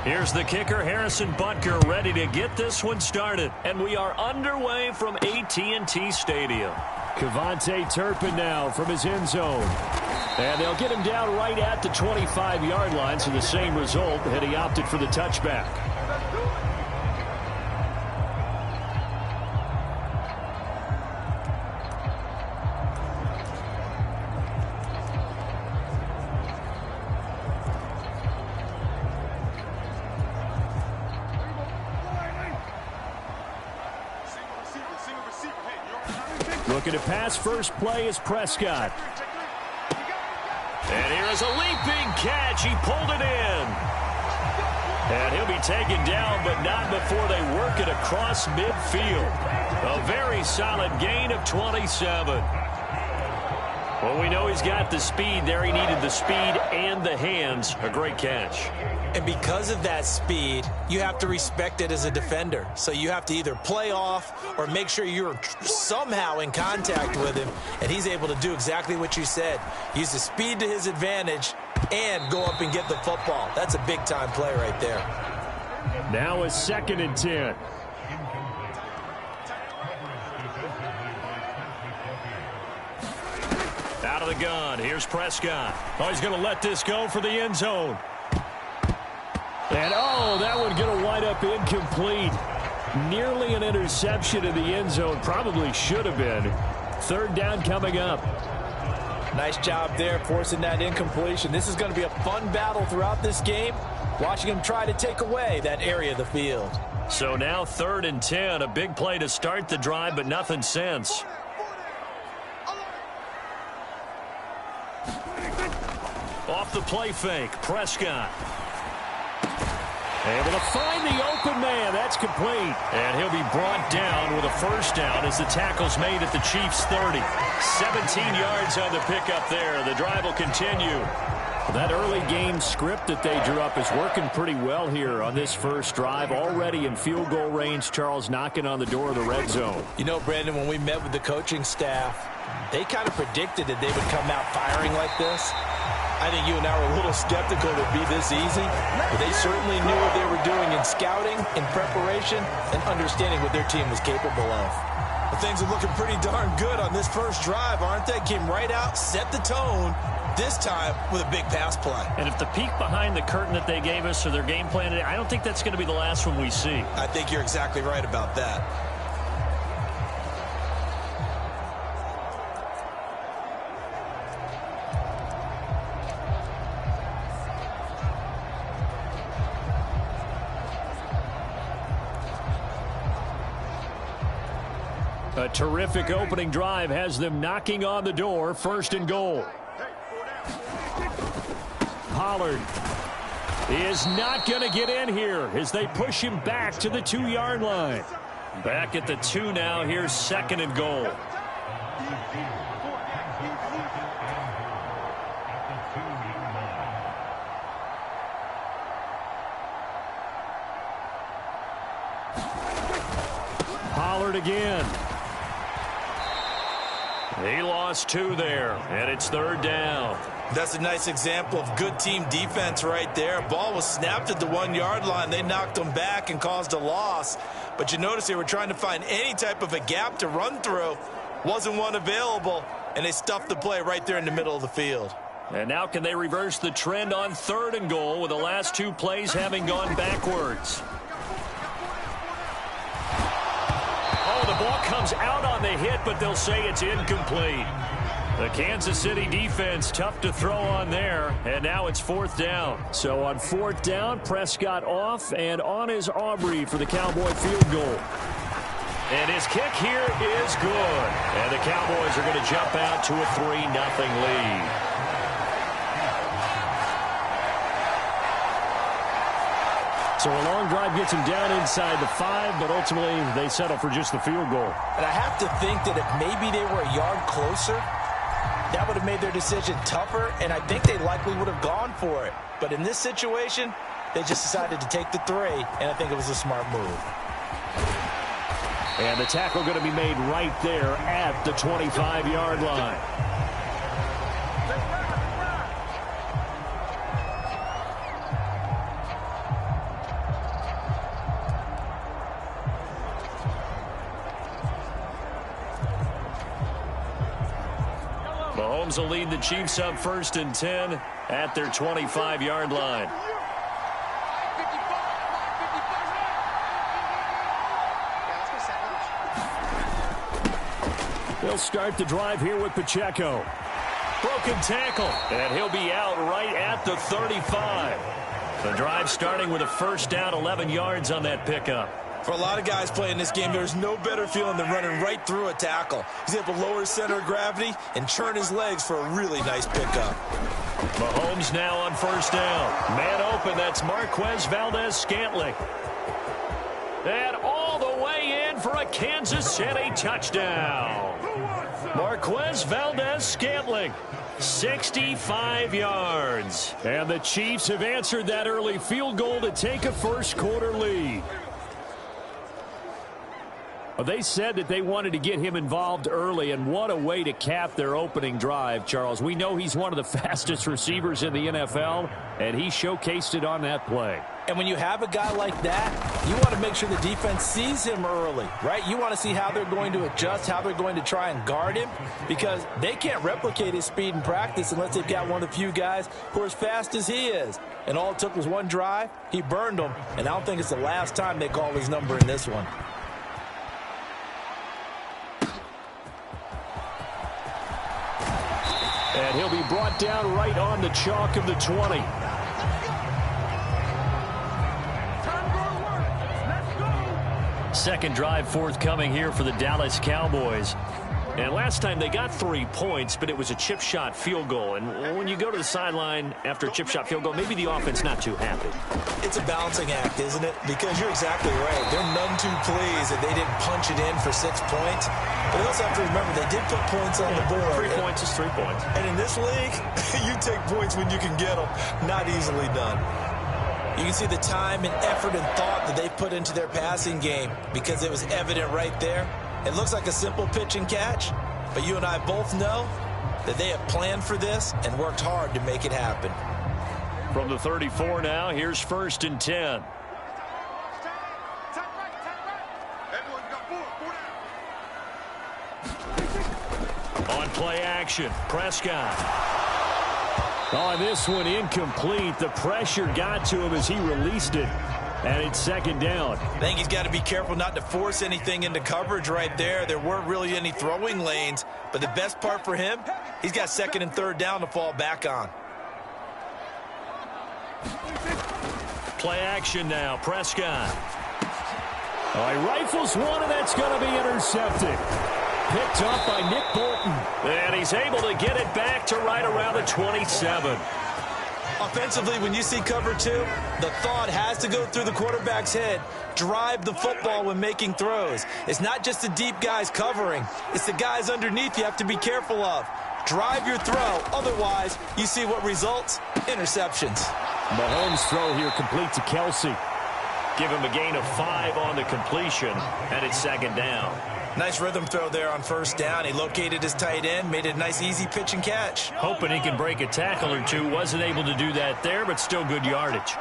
Here's the kicker, Harrison Butker, ready to get this one started. And we are underway from AT&T Stadium. Kevontae Turpin now from his end zone. And they'll get him down right at the 25-yard line, so the same result, and he opted for the touchback. Looking to pass, first play is Prescott. And here is a leaping catch. He pulled it in. And he'll be taken down, but not before they work it across midfield. A very solid gain of 27. Well, we know he's got the speed there. He needed the speed and the hands. A great catch. And because of that speed, you have to respect it as a defender. So you have to either play off or make sure you're somehow in contact with him. And he's able to do exactly what you said. Use the speed to his advantage and go up and get the football. That's a big-time play right there. Now a 2nd and 10. Out of the gun. Here's Prescott. Oh, he's going to let this go for the end zone. And, oh, that one going to wind up incomplete. Nearly an interception in the end zone. Probably should have been. 3rd down coming up. Nice job there forcing that incompletion. This is going to be a fun battle throughout this game. Watching him try to take away that area of the field. So now 3rd and 10. A big play to start the drive, but nothing since. Off the play fake, Prescott. Able to find the open man. That's complete. And he'll be brought down with a 1st down as the tackle's made at the Chiefs' 30. 17 yards on the pickup there. The drive will continue. That early game script that they drew up is working pretty well here on this first drive. Already in field goal range, Charles knocking on the door of the red zone. You know, Brandon, when we met with the coaching staff, they kind of predicted that they would come out firing like this. I think you and I were a little skeptical it would be this easy, but they certainly knew what they were doing in scouting, in preparation, and understanding what their team was capable of. Well, things are looking pretty darn good on this first drive, aren't they? Came right out, set the tone, this time with a big pass play. And if the peek behind the curtain that they gave us or their game plan, I don't think that's going to be the last one we see. I think you're exactly right about that. A terrific opening drive has them knocking on the door. 1st and goal. Pollard is not going to get in here as they push him back to the 2-yard line. Back at the 2 now. Here's 2nd and goal. Pollard again. He lost 2 there, and it's 3rd down. That's a nice example of good team defense right there. Ball was snapped at the 1-yard line. They knocked them back and caused a loss. But you notice they were trying to find any type of a gap to run through. Wasn't one available, and they stuffed the play right there in the middle of the field. And now can they reverse the trend on 3rd and goal with the last 2 plays having gone backwards? Oh, the ball comes out on the hit, but they'll say it's incomplete. The Kansas City defense tough to throw on there, and now it's 4th down. So on 4th down, Prescott off, and on is Aubrey for the Cowboy field goal. And his kick here is good. And the Cowboys are going to jump out to a 3-0 lead. So a long drive gets him down inside the 5, but ultimately they settle for just the field goal. And I have to think that if maybe they were a yard closer, that would have made their decision tougher, and I think they likely would have gone for it. But in this situation, they just decided to take the 3, and I think it was a smart move. And the tackle going to be made right there at the 25-yard line. Mahomes will lead the Chiefs up 1st and 10 at their 25-yard line. They'll start the drive here with Pacheco. Broken tackle, and he'll be out right at the 35. The drive starting with a 1st down, 11 yards on that pickup. For a lot of guys playing this game, there's no better feeling than running right through a tackle. He's able to lower his center of gravity and churn his legs for a really nice pickup. Mahomes now on 1st down. Man open, that's Marquez Valdez-Scantling. And all the way in for a Kansas City touchdown. Marquez Valdez-Scantling, 65 yards. And the Chiefs have answered that early field goal to take a first-quarter lead. Well, they said that they wanted to get him involved early, and what a way to cap their opening drive, Charles. We know he's one of the fastest receivers in the NFL, and he showcased it on that play. And when you have a guy like that, you want to make sure the defense sees him early, right? You want to see how they're going to adjust, how they're going to try and guard him, because they can't replicate his speed in practice unless they've got one of the few guys who are as fast as he is. And all it took was one drive. He burned them, and I don't think it's the last time they call his number in this one. And he'll be brought down right on the chalk of the 20. Second drive forthcoming here for the Dallas Cowboys. And last time they got 3 points, but it was a chip shot field goal. And when you go to the sideline after a chip shot field goal, maybe the offense not too happy. It's a balancing act, isn't it? Because you're exactly right. They're none too pleased that they didn't punch it in for 6 points. But you also have to remember they did put points on the board. 3 points is 3 points. And in this league, you take points when you can get them. Not easily done. You can see the time and effort and thought that they put into their passing game because it was evident right there. It looks like a simple pitch and catch, but you and I both know that they have planned for this and worked hard to make it happen. From the 34 now, here's 1st and 10. On play action, Prescott. On this one, incomplete. The pressure got to him as he released it. And it's 2nd down. I think he's got to be careful not to force anything into coverage right there. There weren't really any throwing lanes. But the best part for him, he's got 2nd and 3rd down to fall back on. Play action now, Prescott. Oh, he rifles one, and that's going to be intercepted. Picked up by Nick Bolton. And he's able to get it back to right around the 27. Offensively, when you see cover 2, the thought has to go through the quarterback's head. Drive the football when making throws. It's not just the deep guys covering. It's the guys underneath you have to be careful of. Drive your throw. Otherwise, you see what results? Interceptions. Mahomes' throw here complete to Kelsey. Give him a gain of 5 on the completion, and it's 2nd down. Nice rhythm throw there on 1st down. He located his tight end, made it a nice easy pitch and catch. Hoping he can break a tackle or two. Wasn't able to do that there, but still good yardage.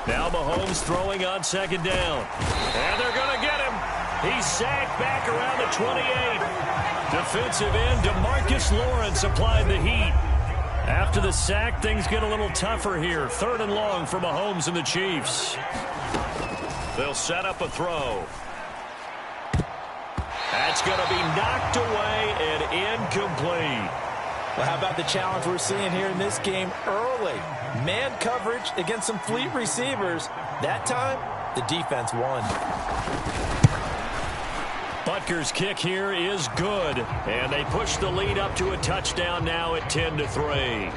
Now Mahomes throwing on 2nd down. And they're going to get him. He's sacked back around the 28. Defensive end DeMarcus Lawrence applied the heat. After the sack, things get a little tougher here. 3rd and long for Mahomes and the Chiefs. They'll set up a throw. That's going to be knocked away and incomplete. Well, how about the challenge we're seeing here in this game early? Man coverage against some fleet receivers. That time, the defense won. Butker's kick here is good. And they push the lead up to a touchdown now at 10-3.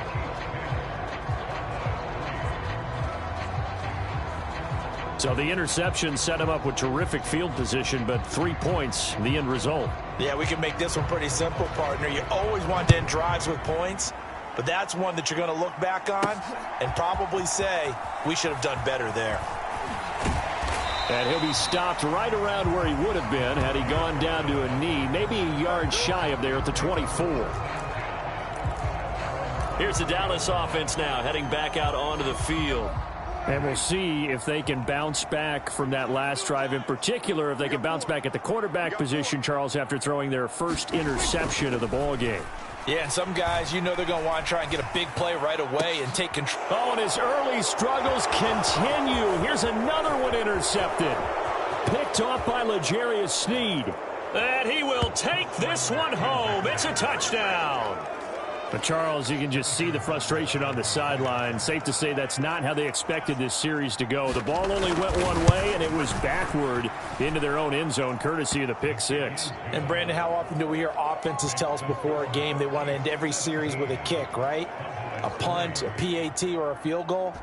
So the interception set him up with terrific field position, but 3 points, the end result. Yeah, we can make this one pretty simple, partner. You always want to end drives with points, but that's one that you're going to look back on and probably say, we should have done better there. And he'll be stopped right around where he would have been had he gone down to a knee, maybe a yard shy of there at the 24. Here's the Dallas offense now heading back out onto the field. And we'll see if they can bounce back from that last drive, in particular if they can bounce back at the quarterback position, Charles, after throwing their first interception of the ball game. Yeah, and some guys, you know they're going to want to try and get a big play right away and take control. Oh, and his early struggles continue. Here's another one intercepted. Picked off by L'Jarius Sneed. And he will take this one home. It's a touchdown. But, Charles, you can just see the frustration on the sideline. Safe to say that's not how they expected this series to go. The ball only went one way, and it was backward into their own end zone, courtesy of the pick six. And, Brandon, how often do we hear offenses tell us before a game they want to end every series with a kick, right? A punt, a PAT, or a field goal.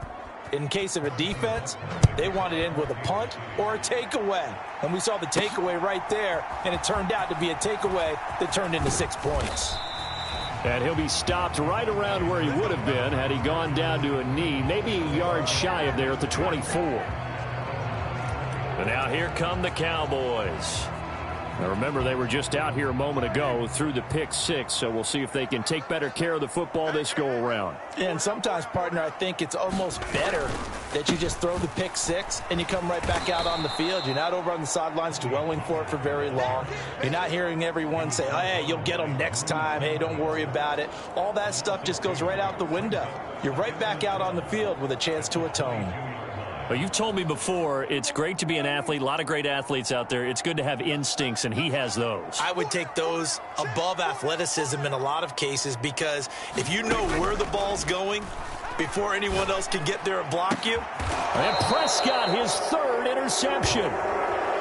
In case of a defense, they want to end with a punt or a takeaway. And we saw the takeaway right there, and it turned out to be a takeaway that turned into 6 points. And he'll be stopped right around where he would have been had he gone down to a knee, maybe a yard shy of there at the 24. And now here come the Cowboys. Now remember, they were just out here a moment ago through the pick six, so we'll see if they can take better care of the football this go around. And sometimes, partner, I think it's almost better that you just throw the pick six and you come right back out on the field. You're not over on the sidelines dwelling for it for very long. You're not hearing everyone say, oh, hey, you'll get them next time. Hey, don't worry about it. All that stuff just goes right out the window. You're right back out on the field with a chance to atone. Well, you've told me before, it's great to be an athlete. A lot of great athletes out there. It's good to have instincts, and he has those. I would take those above athleticism in a lot of cases, because if you know where the ball's going before anyone else can get there and block you. And Prescott, his third interception.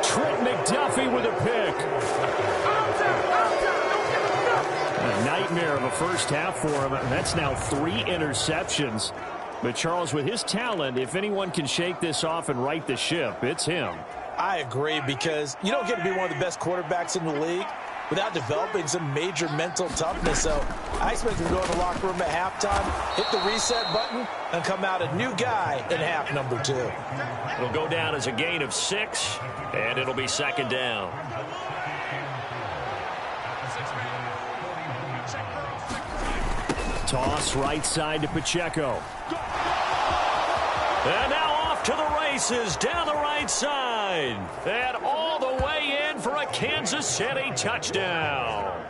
Trent McDuffie with a pick. A nightmare of a first half for him. That's now 3 interceptions. But, Charles, with his talent, if anyone can shake this off and right the ship, it's him. I agree, because you don't get to be one of the best quarterbacks in the league without developing some major mental toughness. So I expect him to go in the locker room at halftime, hit the reset button, and come out a new guy in half number 2. It'll go down as a gain of 6, and it'll be second down. Toss right side to Pacheco. And now off to the races down the right side. And all the way in for a Kansas City touchdown.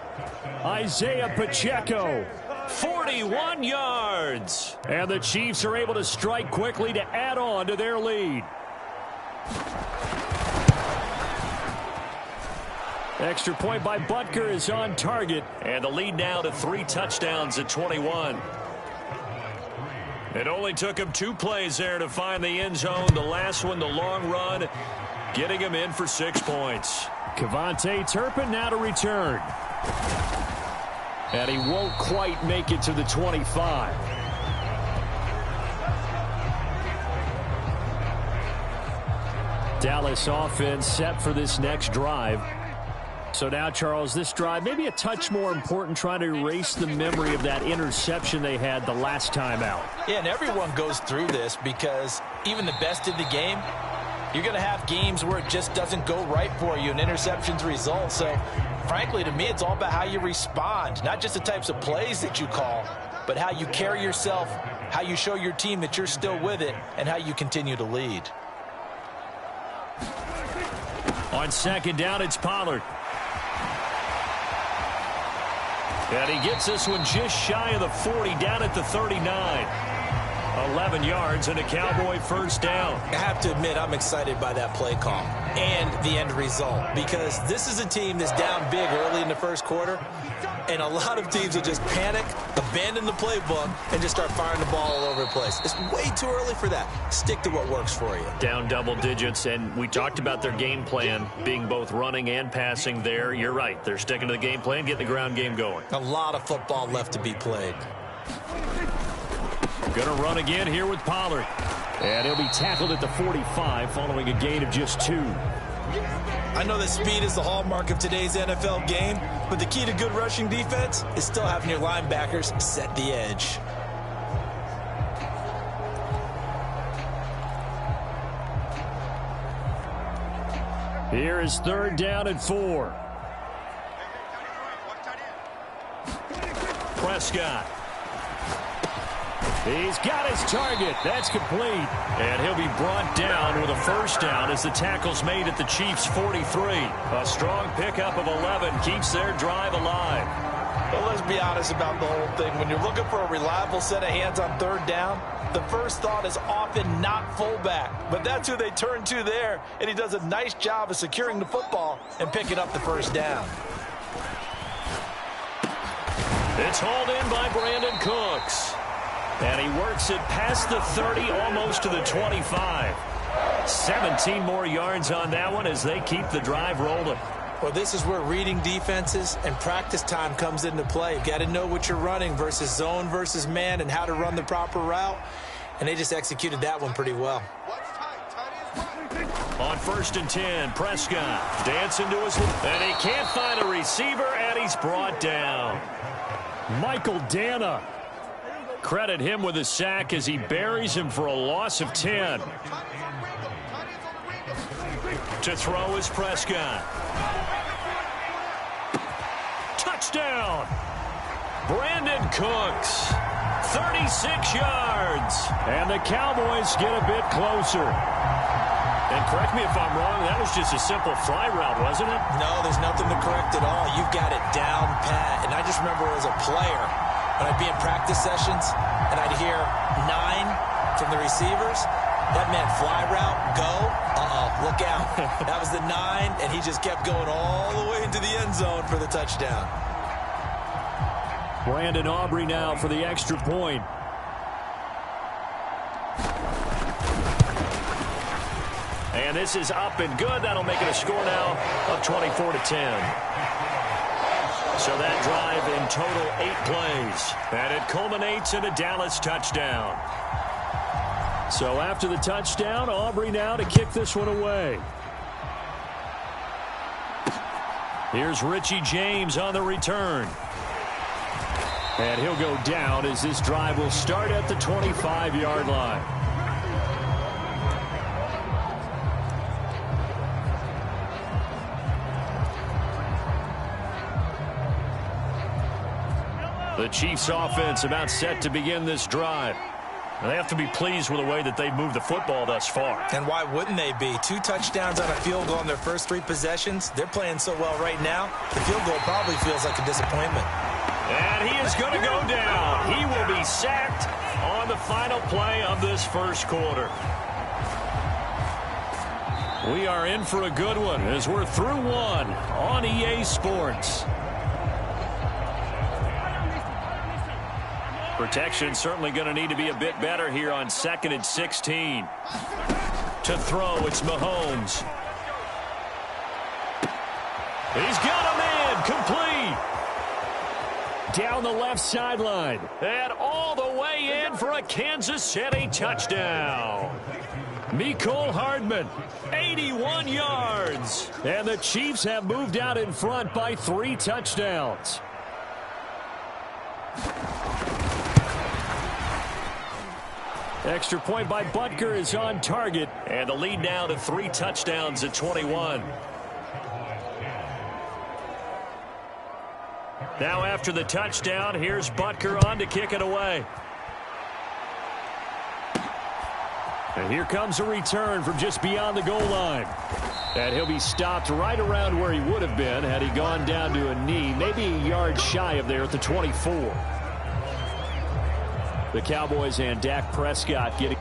Isaiah Pacheco. 41 yards. And the Chiefs are able to strike quickly to add on to their lead. Extra point by Butker is on target. And the lead now to 3 touchdowns at 21. It only took him 2 plays there to find the end zone. The last one, the long run, getting him in for 6 points. Kevontae Turpin now to return. And he won't quite make it to the 25. Dallas offense set for this next drive. So now, Charles, this drive maybe a touch more important, trying to erase the memory of that interception they had the last time out. Yeah, and everyone goes through this, because even the best in the game, you're going to have games where it just doesn't go right for you and interceptions result. So, frankly, to me, it's all about how you respond, not just the types of plays that you call, but how you carry yourself, how you show your team that you're still with it, and how you continue to lead. On second down, it's Pollard. And he gets this one just shy of the 40, down at the 39. 11 yards and a Cowboy first down. I have to admit, I'm excited by that play call and the end result, because this is a team that's down big early in the first quarter, and a lot of teams will just panic, abandon the playbook, and just start firing the ball all over the place. It's way too early for that. Stick to what works for you. Down double digits, and we talked about their game plan being both running and passing there. You're right. They're sticking to the game plan, getting the ground game going. A lot of football left to be played. Going to run again here with Pollard. And he'll be tackled at the 45 following a gain of just 2. I know that speed is the hallmark of today's NFL game, but the key to good rushing defense is still having your linebackers set the edge. Here is third down and 4. Prescott. He's got his target. That's complete. And he'll be brought down with a first down as the tackle's made at the Chiefs' 43. A strong pickup of 11 keeps their drive alive. Well, let's be honest about the whole thing. When you're looking for a reliable set of hands on third down, the first thought is often not fullback. But that's who they turn to there, and he does a nice job of securing the football and picking up the first down. It's hauled in by Brandon Cooks. And he works it past the 30, almost to the 25. 17 more yards on that one as they keep the drive rolling. Well, this is where reading defenses and practice time comes into play. You've got to know what you're running versus zone versus man and how to run the proper route. And they just executed that one pretty well. On 1st and 10, Prescott dancing to his left. And he can't find a receiver, and he's brought down. Michael Dana. Credit him with a sack as he buries him for a loss of 10. To throw is Prescott. Touchdown. Brandon Cooks. 36 yards. And the Cowboys get a bit closer. And correct me if I'm wrong, that was just a simple fly route, wasn't it? No, there's nothing to correct at all. You've got it down pat. And I just remember as a player, when I'd be in practice sessions and I'd hear 9 from the receivers, that meant fly route, go, look out. That was the 9, and he just kept going all the way into the end zone for the touchdown. Brandon Aubrey now for the extra point. And this is up and good. That'll make it a score now of 24-10. So that drive in total 8 plays. And it culminates in a Dallas touchdown. So after the touchdown, Aubrey now to kick this one away. Here's Richie James on the return. And he'll go down as this drive will start at the 25-yard line. The Chiefs offense about set to begin this drive. And they have to be pleased with the way that they've moved the football thus far. And why wouldn't they be? 2 touchdowns on a field goal in their first 3 possessions. They're playing so well right now, the field goal probably feels like a disappointment. And he is going to go down. He will be sacked on the final play of this first quarter. We are in for a good one as we're through one on EA Sports. Protection certainly going to need to be a bit better here on 2nd and 16. To throw, it's Mahomes. He's got him in, complete. Down the left sideline. And all the way in for a Kansas City touchdown. Mecole Hardman, 81 yards. And the Chiefs have moved out in front by 3 touchdowns. Extra point by Butker is on target. And the lead now to 3 touchdowns at 21. Now after the touchdown, here's Butker on to kick it away. And here comes a return from just beyond the goal line. And he'll be stopped right around where he would have been had he gone down to a knee, maybe a yard shy of there at the 24. The Cowboys and Dak Prescott getting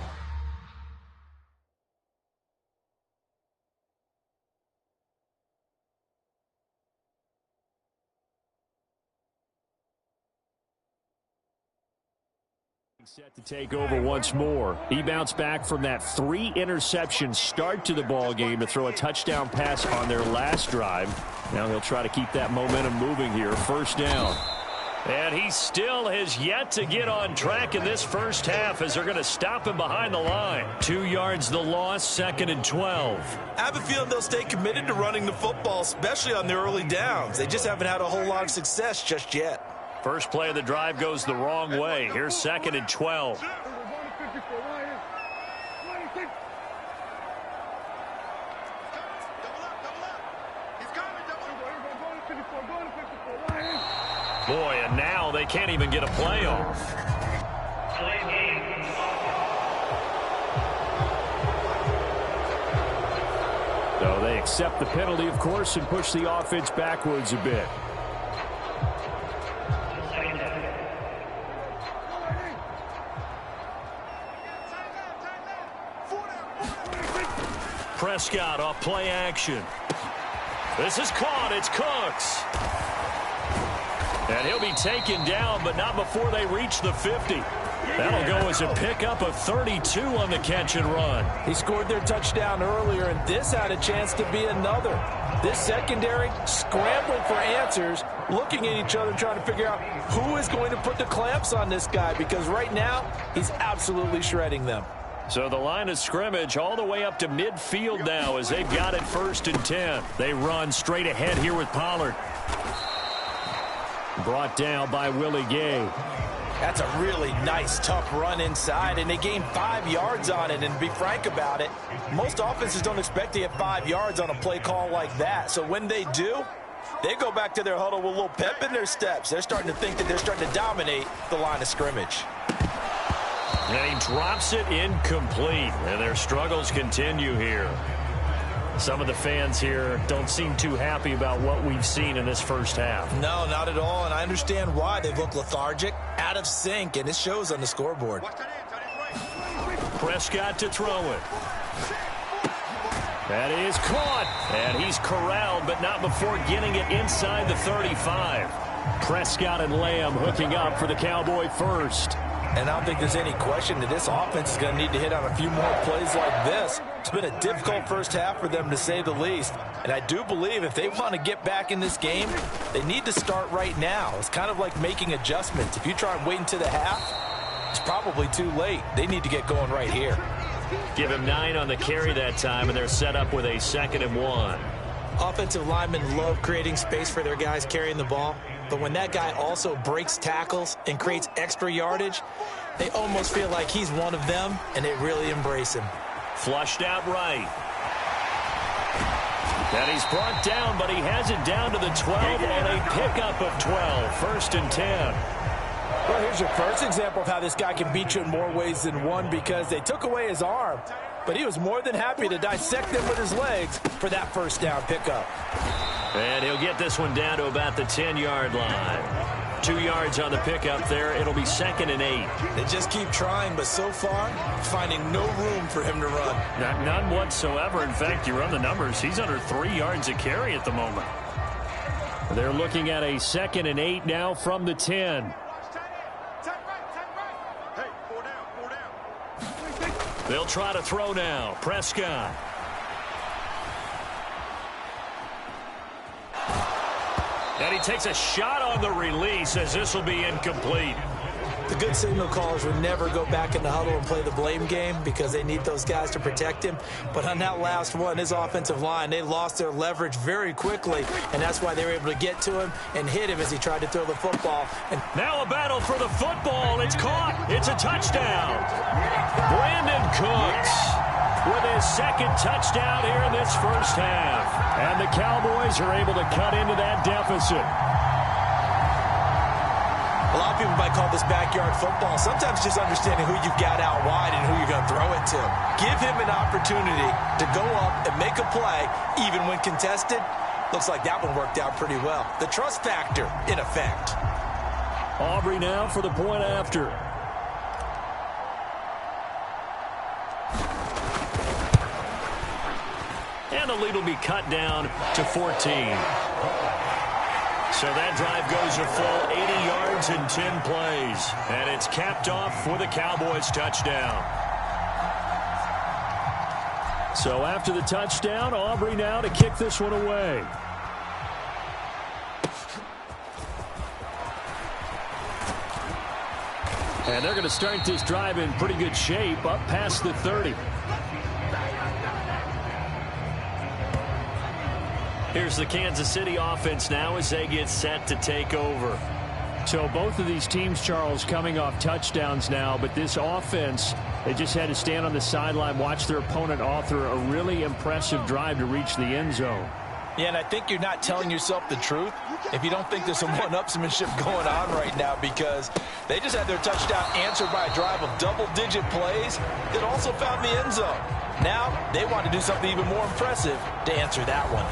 set to take over once more. He bounced back from that 3-interception start to the ball game to throw a touchdown pass on their last drive. Now he'll try to keep that momentum moving here. First down. And he still has yet to get on track in this first half as they're going to stop him behind the line. 2 yards the loss, 2nd and 12. I have a feeling they'll stay committed to running the football, especially on their early downs. They just haven't had a whole lot of success just yet. First play of the drive goes the wrong way. Here's 2nd and 12. Boy, and now they can't even get a play off. accept the penalty, of course, and push the offense backwards a bit. Prescott off play action. This is caught. It's Cooks. And he'll be taken down, but not before they reach the 50. That'll go as a pickup of 32 on the catch and run. He scored their touchdown earlier, and this had a chance to be another. This secondary scrambling for answers, looking at each other, trying to figure out who is going to put the clamps on this guy, because right now he's absolutely shredding them. So the line of scrimmage all the way up to midfield now as they've got it 1st and 10. They run straight ahead here with Pollard. Brought down by Willie Gay. That's a really nice, tough run inside, and they gained 5 yards on it. And to be frank about it, most offenses don't expect to get 5 yards on a play call like that. So when they do, they go back to their huddle with a little pep in their steps. They're starting to think that they're starting to dominate the line of scrimmage. And he drops it incomplete, and their struggles continue here. Some of the fans here don't seem too happy about what we've seen in this first half. No, not at all, and I understand why. They've looked lethargic, out of sync, and it shows on the scoreboard. Prescott to throw it. That is caught. And he's corralled, but not before getting it inside the 35. Prescott and Lamb hooking up for the Cowboy first. And I don't think there's any question that this offense is going to need to hit on a few more plays like this. It's been a difficult first half for them, to say the least. And I do believe if they want to get back in this game, they need to start right now. It's kind of like making adjustments. If you try and wait until the half, it's probably too late. They need to get going right here. Give him 9 on the carry that time, and they're set up with a 2nd and 1. Offensive linemen love creating space for their guys carrying the ball. But when that guy also breaks tackles and creates extra yardage, they almost feel like he's one of them, and they really embrace him. Flushed out right. And he's brought down, but he has it down to the 12 on a pickup of 12. 1st and 10. Well, here's your first example of how this guy can beat you in more ways than one, because they took away his arm, but he was more than happy to dissect them with his legs for that first down pickup. And he'll get this one down to about the 10-yard line. 2 yards on the pickup there. It'll be 2nd and 8. They just keep trying, but so far, finding no room for him to run. None whatsoever. In fact, you run the numbers. He's under 3 yards a carry at the moment. They're looking at a 2nd and 8 now from the 10. They'll try to throw now. Prescott. And he takes a shot on the release as this will be incomplete. The good signal callers would never go back in the huddle and play the blame game because they need those guys to protect him. But on that last one, his offensive line, they lost their leverage very quickly, and that's why they were able to get to him and hit him as he tried to throw the football. And now a battle for the football. It's caught. It's a touchdown. Brandon Cooks with his 2nd touchdown here in this first half. And the Cowboys are able to cut into that deficit. A lot of people might call this backyard football. Sometimes just understanding who you've got out wide and who you're going to throw it to. Give him an opportunity to go up and make a play, even when contested. Looks like that one worked out pretty well. The trust factor, in effect. Aubrey now for the point after. And the lead will be cut down to 14. So that drive goes a full 80 yards in 10 plays. And it's capped off with a Cowboys touchdown. So after the touchdown, Aubrey now to kick this one away. And they're going to start this drive in pretty good shape up past the 30. Here's the Kansas City offense now as they get set to take over. So both of these teams, Charles, coming off touchdowns now, but this offense, they just had to stand on the sideline, watch their opponent author a really impressive drive to reach the end zone. Yeah, and I think you're not telling yourself the truth if you don't think there's some one-upsmanship going on right now, because they just had their touchdown answered by a drive of double-digit plays that also found the end zone. Now they want to do something even more impressive to answer that one.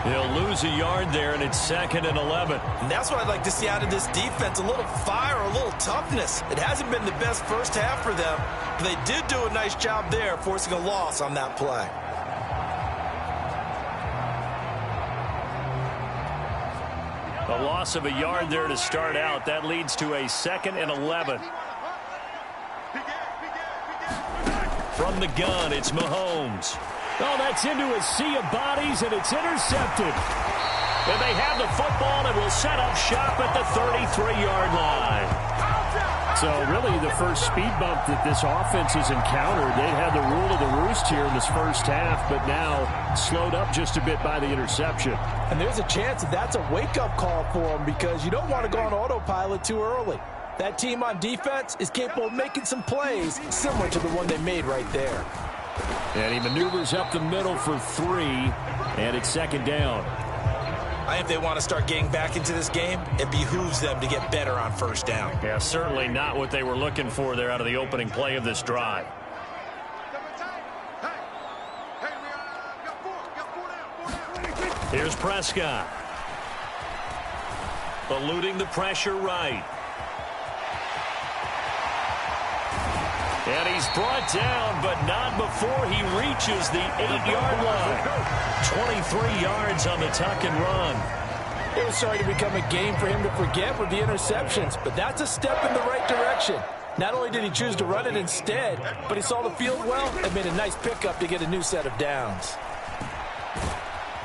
He'll lose a yard there, and it's 2nd and 11. And that's what I'd like to see out of this defense, a little fire, a little toughness. It hasn't been the best first half for them, but they did do a nice job there, forcing a loss on that play. A loss of a yard there to start out. That leads to a 2nd and 11. From the gun, it's Mahomes. Oh, that's into a sea of bodies, and it's intercepted. And they have the football and will set up shop at the 33-yard line. So really the first speed bump that this offense has encountered. They'd had the rule of the roost here in this first half, but now slowed up just a bit by the interception. And there's a chance that that's a wake-up call for them, because you don't want to go on autopilot too early. That team on defense is capable of making some plays similar to the one they made right there. And he maneuvers up the middle for 3, and it's 2nd down. I think if they want to start getting back into this game, it behooves them to get better on first down. Yeah, certainly not what they were looking for there out of the opening play of this drive. Here's Prescott. Eluding the pressure right. And he's brought down, but not before he reaches the 8-yard line. 23 yards on the tuck and run. It was starting to become a game for him to forget with the interceptions, but that's a step in the right direction. Not only did he choose to run it instead, but he saw the field well and made a nice pickup to get a new set of downs.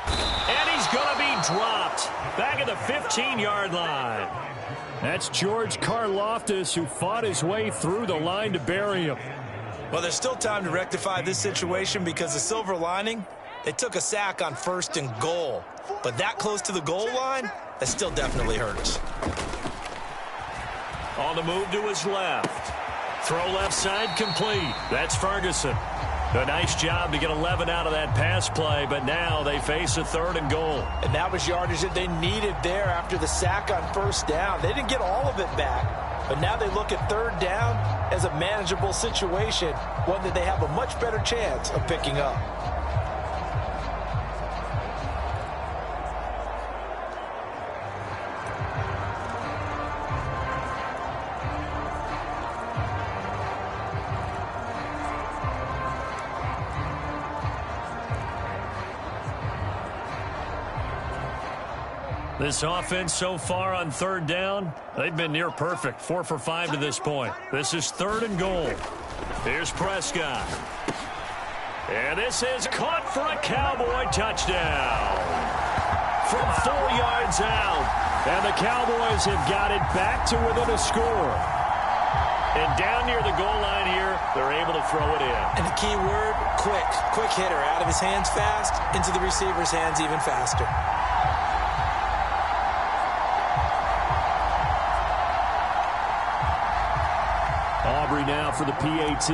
And he's going to be dropped back at the 15-yard line. That's George Karlaftis, who fought his way through the line to bury him. Well, there's still time to rectify this situation, because the silver lining, they took a sack on 1st and goal. But that close to the goal line, that still definitely hurts. On the move to his left. Throw left side complete. That's Ferguson. A nice job to get 11 out of that pass play, but now they face a 3rd and goal. And that was yardage that they needed there after the sack on 1st down. They didn't get all of it back, but now they look at 3rd down as a manageable situation, one that they have a much better chance of picking up. This offense so far on 3rd down, they've been near perfect. 4 for 5 to this point. This is 3rd and goal. Here's Prescott. And this is caught for a Cowboy touchdown. From 4 yards out. And the Cowboys have got it back to within a score. And down near the goal line here, they're able to throw it in. And the key word, quick. Quick hitter. Out of his hands fast, into the receiver's hands even faster. Aubrey now for the PAT.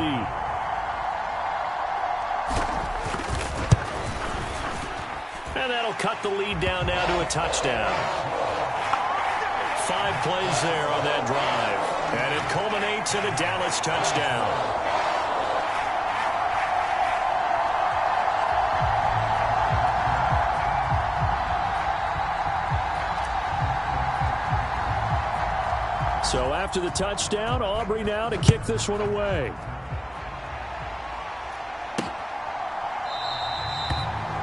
And that'll cut the lead down now to a touchdown. 5 plays there on that drive. And it culminates in a Dallas touchdown. So after the touchdown, Aubrey now to kick this one away.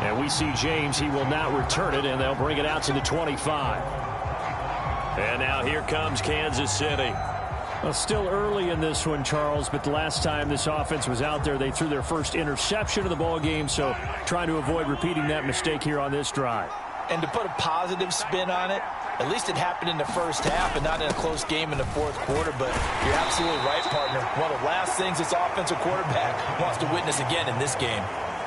And we see James. He will not return it, and they'll bring it out to the 25. And now here comes Kansas City. Well, still early in this one, Charles, but the last time this offense was out there, they threw their first interception of the ball game, so trying to avoid repeating that mistake here on this drive. And to put a positive spin on it, at least it happened in the first half and not in a close game in the 4th quarter. But you're absolutely right, partner. One of the last things this offensive quarterback wants to witness again in this game.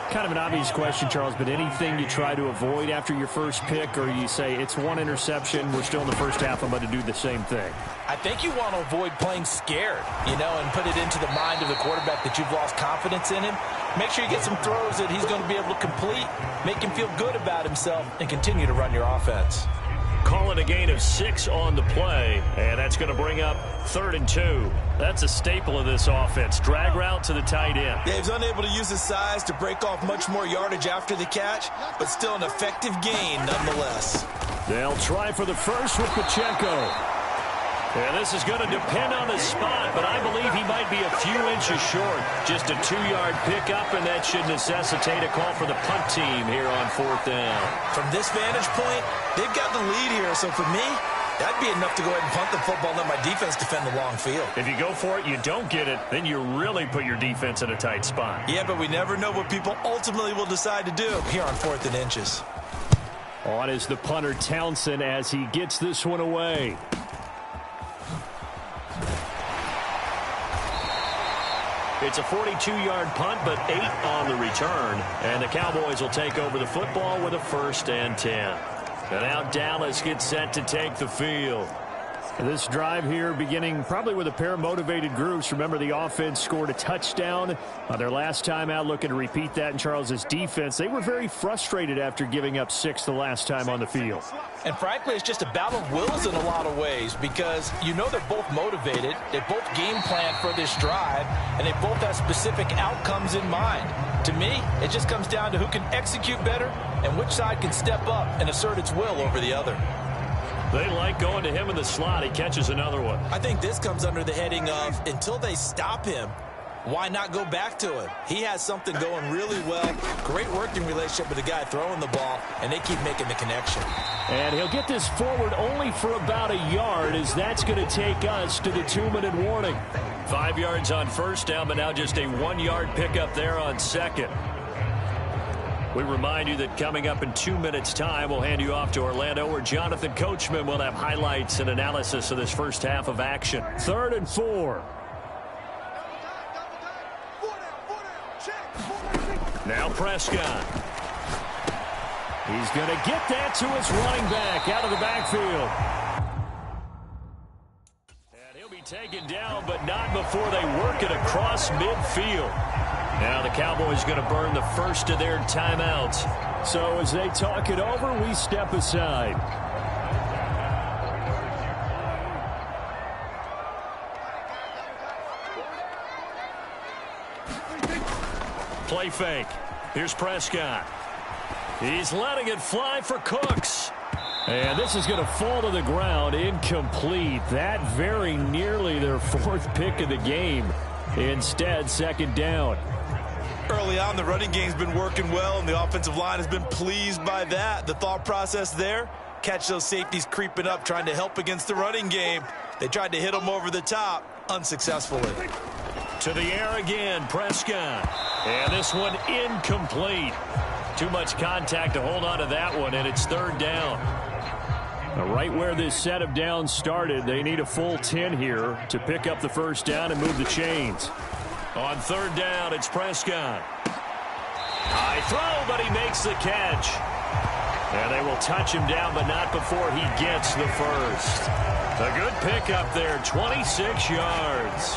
Kind of an obvious question, Charles, but anything you try to avoid after your first pick, or you say it's one interception, we're still in the first half, I'm going to do the same thing? I think you want to avoid playing scared, and put it into the mind of the quarterback that you've lost confidence in him. Make sure you get some throws that he's going to be able to complete, make him feel good about himself, and continue to run your offense. Call it a gain of 6 on the play, and that's going to bring up 3rd and 2. That's a staple of this offense. Drag route to the tight end. Yeah, he's unable to use his size to break off much more yardage after the catch, but still an effective gain nonetheless. They'll try for the first with Pacheco. Yeah, this is going to depend on the spot, but I believe he might be a few inches short. Just a 2-yard pickup, and that should necessitate a call for the punt team here on 4th down. From this vantage point, they've got the lead here, so for me, that'd be enough to go ahead and punt the football and let my defense defend the long field. If you go for it, you don't get it, then you really put your defense in a tight spot. Yeah, but we never know what people ultimately will decide to do here on 4th and inches. On is the punter Townsend as he gets this one away. It's a 42-yard punt, but 8 on the return. And the Cowboys will take over the football with a 1st and 10. And now Dallas gets set to take the field. This drive here beginning probably with a pair of motivated groups. Remember, the offense scored a touchdown on their last time out, looking to repeat that in Charles's defense. They were very frustrated after giving up 6 the last time on the field. And frankly, it's just a battle of wills in a lot of ways because they're both motivated. They both game plan for this drive, and they both have specific outcomes in mind. To me, it just comes down to who can execute better and which side can step up and assert its will over the other. They like going to him in the slot. He catches another one. I think this comes under the heading of until they stop him, why not go back to him? He has something going really well. Great working relationship with the guy throwing the ball, and they keep making the connection. And he'll get this forward only for about a yard, as that's going to take us to the 2-minute warning. 5 yards on 1st down, but now just a 1-yard pickup there on 2nd. We remind you that coming up in 2 minutes' time, we'll hand you off to Orlando, where Jonathan Coachman will have highlights and analysis of this first half of action. 3rd and 4. Now Prescott. He's going to get that to his running back out of the backfield. And he'll be taken down, but not before they work it across midfield. Now the Cowboys going to burn the first of their timeouts. So as they talk it over, we step aside. Play fake. Here's Prescott. He's letting it fly for Cooks. And this is going to fall to the ground, incomplete. That very nearly their 4th pick of the game. Instead, 2nd down. Early on, the running game's been working well, and the offensive line has been pleased by that. The thought process there, catch those safeties creeping up, trying to help against the running game. They tried to hit them over the top, unsuccessfully. To the air again, Prescott. And this one incomplete. Too much contact to hold on to that one, and it's 3rd down. Right where this set of downs started, they need a full 10 here to pick up the 1st down and move the chains. On 3rd down, it's Prescott. High throw, but he makes the catch. And they will touch him down, but not before he gets the first. A good pickup there, 26 yards.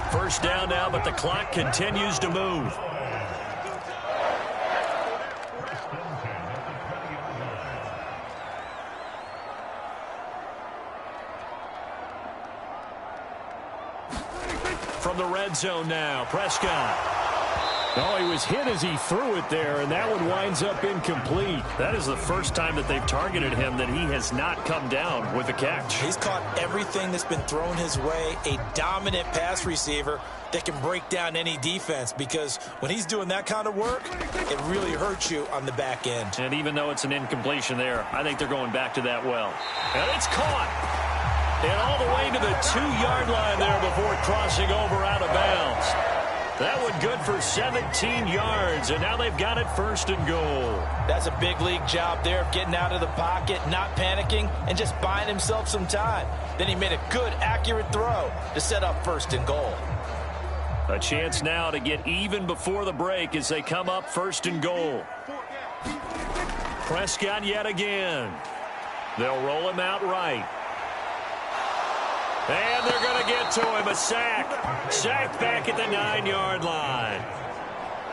1st down now, but the clock continues to move. From the red zone now, Prescott. Oh, he was hit as he threw it there, and that one winds up incomplete. That is the first time that they've targeted him that he has not come down with a catch. He's caught everything that's been thrown his way, a dominant pass receiver that can break down any defense, because when he's doing that kind of work, it really hurts you on the back end. And even though it's an incompletion there, I think they're going back to that well. And it's caught. And all the way to the 2-yard line there before crossing over out of bounds. That one good for 17 yards, and now they've got it 1st and goal. That's a big league job there of getting out of the pocket, not panicking, and just buying himself some time. Then he made a good, accurate throw to set up 1st and goal. A chance now to get even before the break as they come up 1st and goal. Prescott yet again. They'll roll him out right. And they're going to get to him. A sack. Sacked back at the 9-yard line.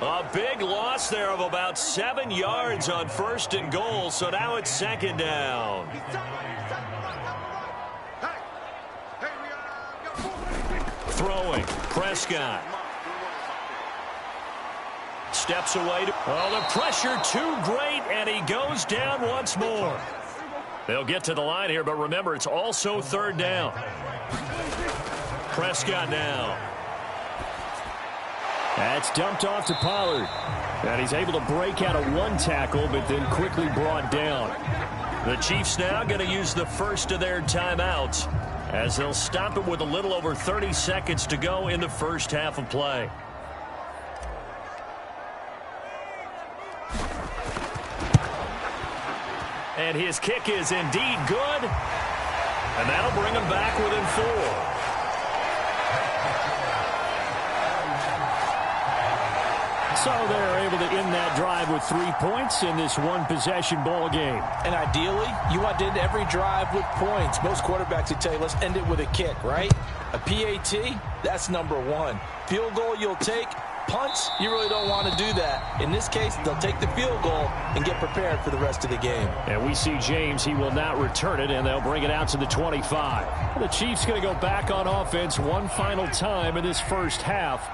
A big loss there of about 7 yards on 1st and goal. So now it's 2nd down. Throwing. Prescott. Steps away. Oh, the pressure too great, and he goes down once more. They'll get to the line here, but remember, it's also 3rd down. Prescott now. That's dumped off to Pollard. And he's able to break out of 1 tackle, but then quickly brought down. The Chiefs now going to use the first of their timeouts as they'll stop it with a little over 30 seconds to go in the first half of play. And his kick is indeed good. And that'll bring him back within 4. So they're able to end that drive with 3 points in this one-possession ball game. And ideally, you want to end every drive with points. Most quarterbacks would tell you, let's end it with a kick, right? A PAT, that's number 1. Field goal you'll take. Punts, you really don't want to do that. In this case, they'll take the field goal and get prepared for the rest of the game. And we see James, he will not return it, and they'll bring it out to the 25. The Chiefs going to go back on offense one final time in this first half.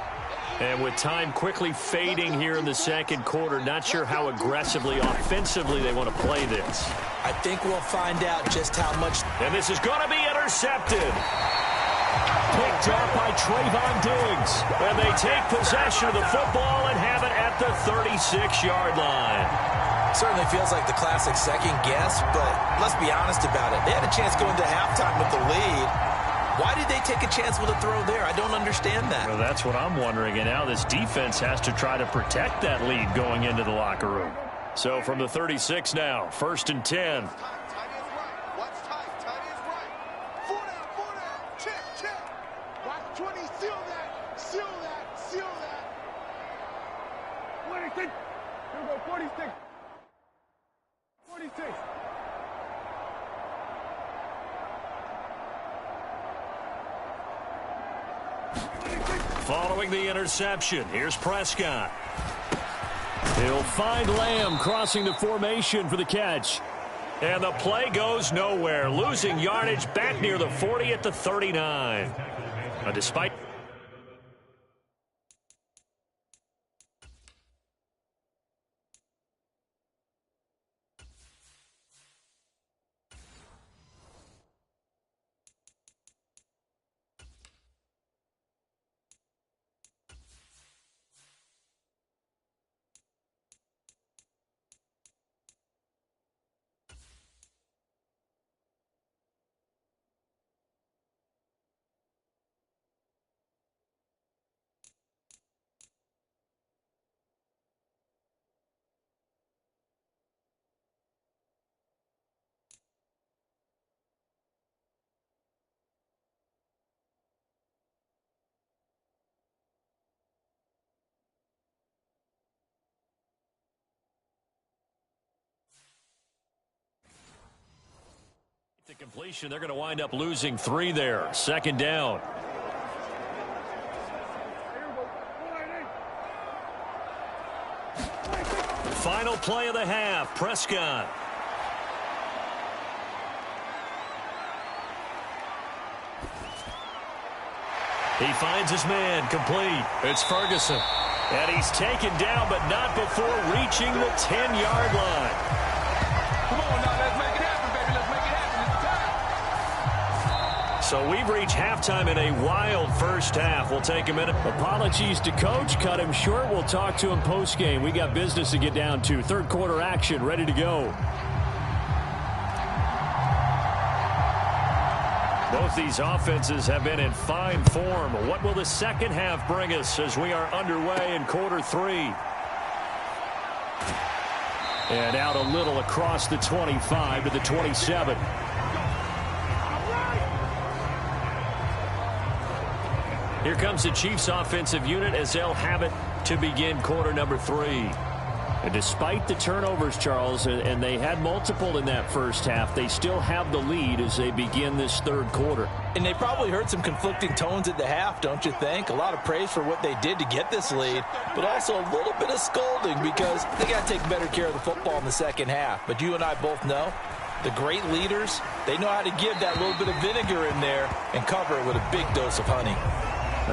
And with time quickly fading here in the second quarter, not sure how aggressively, offensively they want to play this. I think we'll find out just how much. And this is going to be intercepted. Picked up by Trayvon Diggs. And they take possession of the football and have it at the 36-yard line. Certainly feels like the classic second guess, but let's be honest about it. They had a chance going to halftime with the lead. Why did they take a chance with a throw there? I don't understand that. Well, that's what I'm wondering. And now this defense has to try to protect that lead going into the locker room. So from the 36 now, 1st and 10. Following the interception, here's Prescott. He'll find Lamb crossing the formation for the catch. And the play goes nowhere, losing yardage back near the 40 at the 39. Despite... The completion, they're going to wind up losing 3 there. 2nd down. Final play of the half, Prescott. He finds his man, complete. It's Ferguson. And he's taken down, but not before reaching the 10-yard line. Come on now, let's make it happen, baby. Let's make it happen. It's time. So we've reached halftime in a wild first half. We'll take a minute. Apologies to Coach. Cut him short. We'll talk to him post-game. We got business to get down to. Third quarter action ready to go. Both these offenses have been in fine form. What will the second half bring us as we are underway in quarter 3? And out a little across the 25 to the 27. Here comes the Chiefs offensive unit as they'll have it to begin quarter number 3. And despite the turnovers, Charles, and they had multiple in that first half, they still have the lead as they begin this third quarter. And they probably heard some conflicting tones at the half, don't you think? A lot of praise for what they did to get this lead, but also a little bit of scolding because they got to take better care of the football in the second half. But you and I both know the great leaders, they know how to give that little bit of vinegar in there and cover it with a big dose of honey.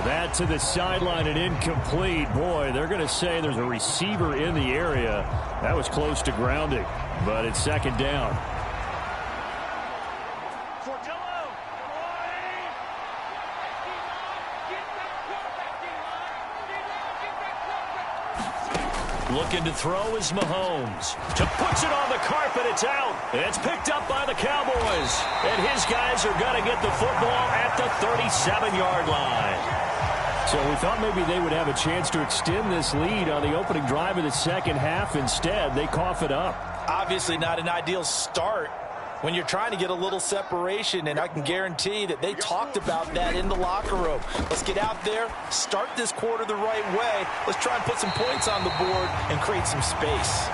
That to the sideline and incomplete. Boy, they're going to say there's a receiver in the area. That was close to grounding, but it's second down. Looking to throw is Mahomes. Puts it on the carpet. It's out. And it's picked up by the Cowboys. And his guys are going to get the football at the 37-yard line. So we thought maybe they would have a chance to extend this lead on the opening drive of the second half. Instead, they cough it up. Obviously not an ideal start when you're trying to get a little separation, and I can guarantee that they talked about that in the locker room. Let's get out there, start this quarter the right way. Let's try and put some points on the board and create some space.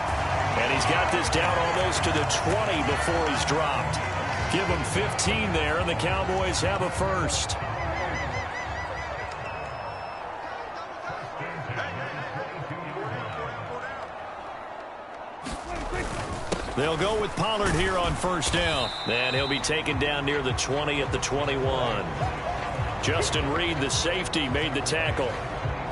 And he's got this down almost to the 20 before he's dropped. Give him 15 there, and the Cowboys have a first. They'll go with Pollard here on first down. And he'll be taken down near the 20 at the 21. Justin Reed, the safety, made the tackle.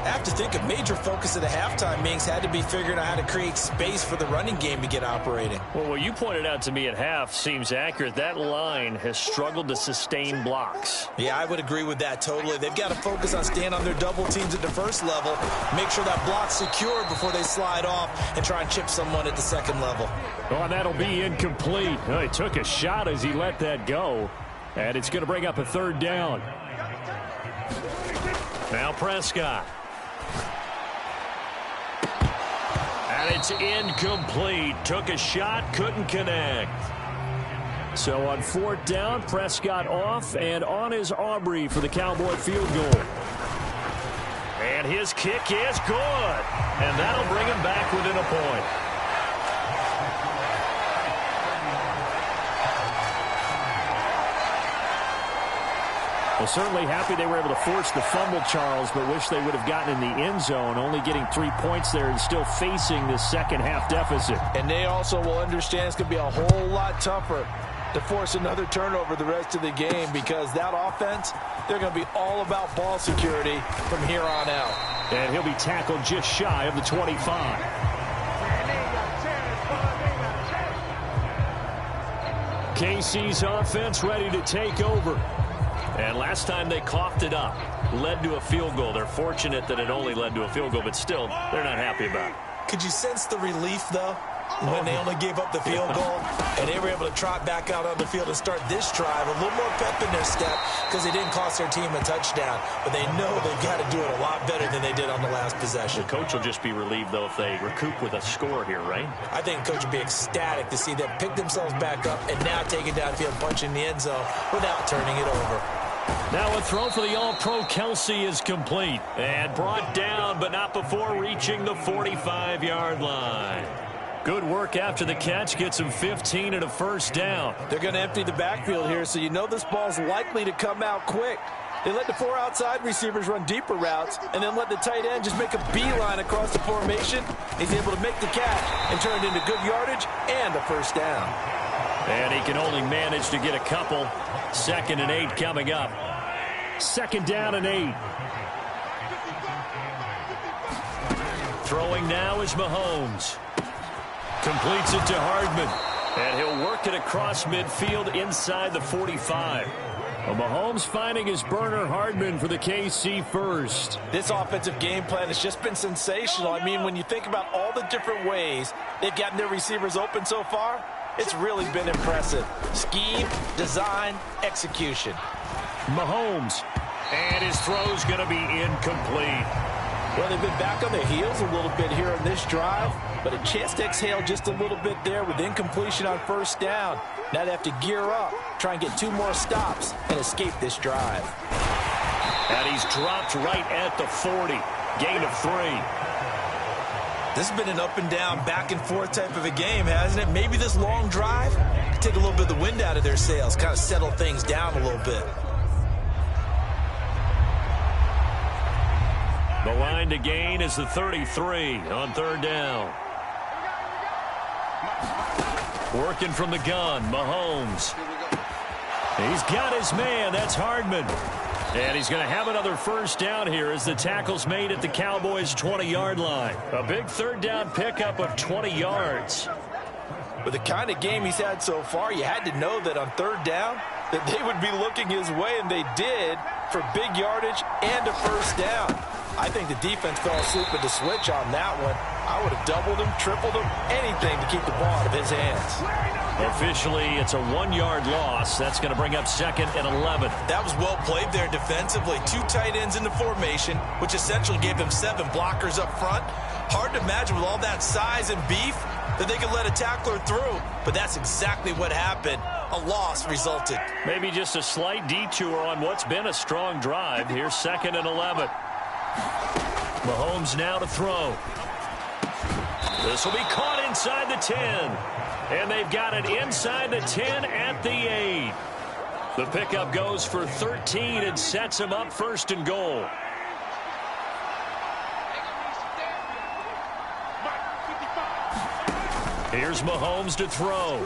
I have to think a major focus of the halftime, Minks, had to be figuring out how to create space for the running game to get operating. Well, what you pointed out to me at half seems accurate. That line has struggled to sustain blocks. Yeah, I would agree with that totally. They've got to focus on staying on their double teams at the first level, make sure that block's secure before they slide off and try and chip someone at the second level. Oh, and that'll be incomplete. Oh, he took a shot as he let that go, and it's going to bring up a third down. Now Prescott. And it's incomplete. Took a shot, couldn't connect. So on fourth down, Prescott off, and on is Aubrey for the Cowboy field goal. And his kick is good. And that'll bring him back within a point. Well, certainly happy they were able to force the fumble, Charles, but wish they would have gotten in the end zone, only getting 3 points there and still facing this second half deficit. And they also will understand it's going to be a whole lot tougher to force another turnover the rest of the game because that offense, they're going to be all about ball security from here on out. And he'll be tackled just shy of the 25. KC's offense ready to take over. And last time they coughed it up, led to a field goal. They're fortunate that it only led to a field goal, but still, they're not happy about it. Could you sense the relief, though, when they only gave up the field goal and they were able to trot back out on the field and start this drive? A little more pep in their step because they didn't cost their team a touchdown, but they know they've got to do it a lot better than they did on the last possession. The coach will just be relieved, though, if they recoup with a score here, right? I think the coach will be ecstatic to see them pick themselves back up and now take it downfield, punch in the end zone without turning it over. Now a throw for the All-Pro Kelsey is complete and brought down, but not before reaching the 45-yard line. Good work after the catch, gets him 15 and a first down. They're going to empty the backfield here, so you know this ball's likely to come out quick. They let the 4 outside receivers run deeper routes and then let the tight end just make a beeline across the formation. He's able to make the catch and turn it into good yardage and a first down. And he can only manage to get a couple. 2nd and 8 coming up. 2nd down and 8. Throwing now is Mahomes. Completes it to Hardman. And he'll work it across midfield inside the 45. Well, Mahomes finding his burner, Hardman, for the KC first. This offensive game plan has just been sensational. I mean, when you think about all the different ways they've gotten their receivers open so far, it's really been impressive. Scheme, design, execution. Mahomes. And his throw's going to be incomplete. Well, they've been back on their heels a little bit here on this drive, but a chance to exhale just a little bit there with incompletion on first down. Now they have to gear up, try and get 2 more stops, and escape this drive. And he's dropped right at the 40. Gain of 3. This has been an up and down, back and forth type of a game, hasn't it? Maybe this long drive could take a little bit of the wind out of their sails, kind of settle things down a little bit. The line to gain is the 33 on 3rd down. Working from the gun, Mahomes. He's got his man. That's Hardman. And he's going to have another first down here as the tackle's made at the Cowboys' 20-yard line. A big 3rd down pickup of 20 yards. With the kind of game he's had so far, you had to know that on 3rd down that they would be looking his way, and they did, for big yardage and a first down. I think the defense fell asleep with the switch on that one. I would have doubled him, tripled him, anything to keep the ball out of his hands. Officially, it's a 1-yard loss. That's going to bring up 2nd and 11. That was well played there defensively. 2 tight ends in the formation, which essentially gave them 7 blockers up front. Hard to imagine with all that size and beef that they could let a tackler through, but that's exactly what happened. A loss resulted. Maybe just a slight detour on what's been a strong drive. Here's 2nd and 11. Mahomes now to throw. This will be caught inside the 10. And they've got it inside the 10 at the 8. The pickup goes for 13 and sets him up 1st and goal. Here's Mahomes to throw.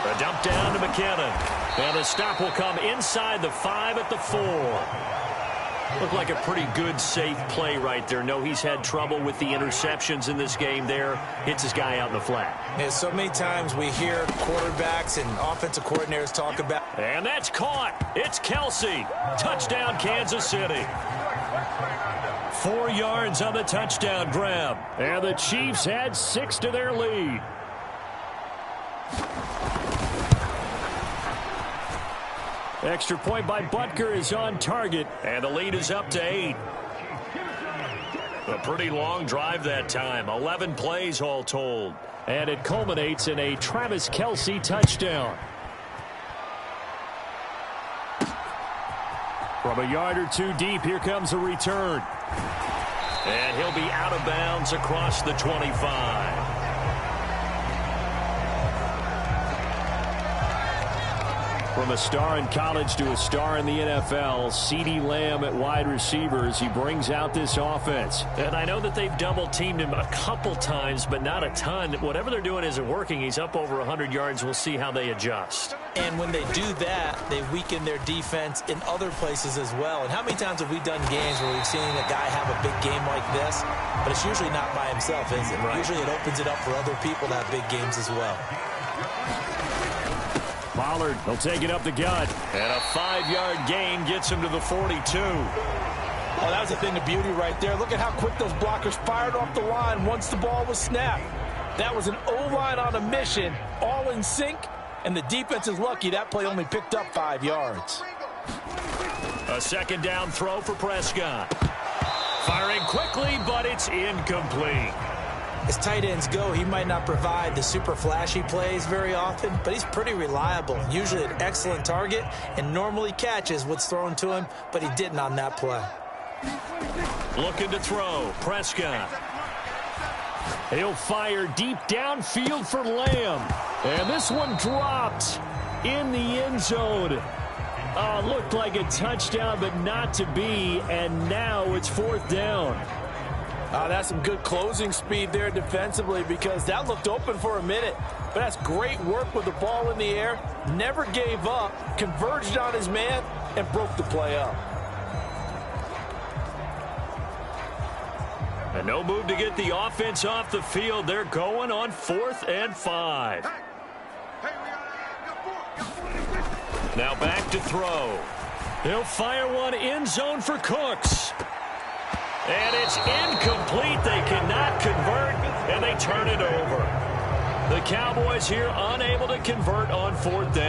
A dump down to McKinnon. And the stop will come inside the 5 at the 4. Looked like a pretty good, safe play right there. No, he's had trouble with the interceptions in this game there. Hits his guy out in the flat. Yeah, so many times we hear quarterbacks and offensive coordinators talk about. And that's caught. It's Kelsey. Touchdown, Kansas City. 4 yards on the touchdown grab. And the Chiefs had 6 to their lead. Extra point by Butker is on target. And the lead is up to 8. A pretty long drive that time. 11 plays all told. And it culminates in a Travis Kelce touchdown. From a yard or 2 deep, here comes a return. And he'll be out of bounds across the 25. From a star in college to a star in the NFL, CeeDee Lamb at wide receivers, he brings out this offense. And I know that they've double-teamed him a couple times, but not a ton. Whatever they're doing isn't working. He's up over 100 yards. We'll see how they adjust. And when they do that, they weaken their defense in other places as well. And how many times have we done games where we've seen a guy have a big game like this? But it's usually not by himself, is it? Right. Usually it opens it up for other people to have big games as well. Pollard, he'll take it up the gut. And a 5-yard gain gets him to the 42. Oh, that was a thing of beauty right there. Look at how quick those blockers fired off the line once the ball was snapped. That was an O-line on a mission, all in sync, and the defense is lucky that play only picked up 5 yards. A 2nd down throw for Prescott. Firing quickly, but it's incomplete. As tight ends go, he might not provide the super flashy plays very often, but he's pretty reliable. Usually an excellent target and normally catches what's thrown to him, but he didn't on that play. Looking to throw. Prescott. He'll fire deep downfield for Lamb. And this one dropped in the end zone. Looked like a touchdown, but not to be, and now it's 4th down. That's some good closing speed there defensively because that looked open for a minute. But that's great work with the ball in the air. Never gave up, converged on his man, and broke the play up. And no move to get the offense off the field. They're going on 4th and 5. Now back to throw. He'll fire one end zone for Cooks. And it's incomplete. They cannot convert, and they turn it over. The Cowboys here unable to convert on 4th down.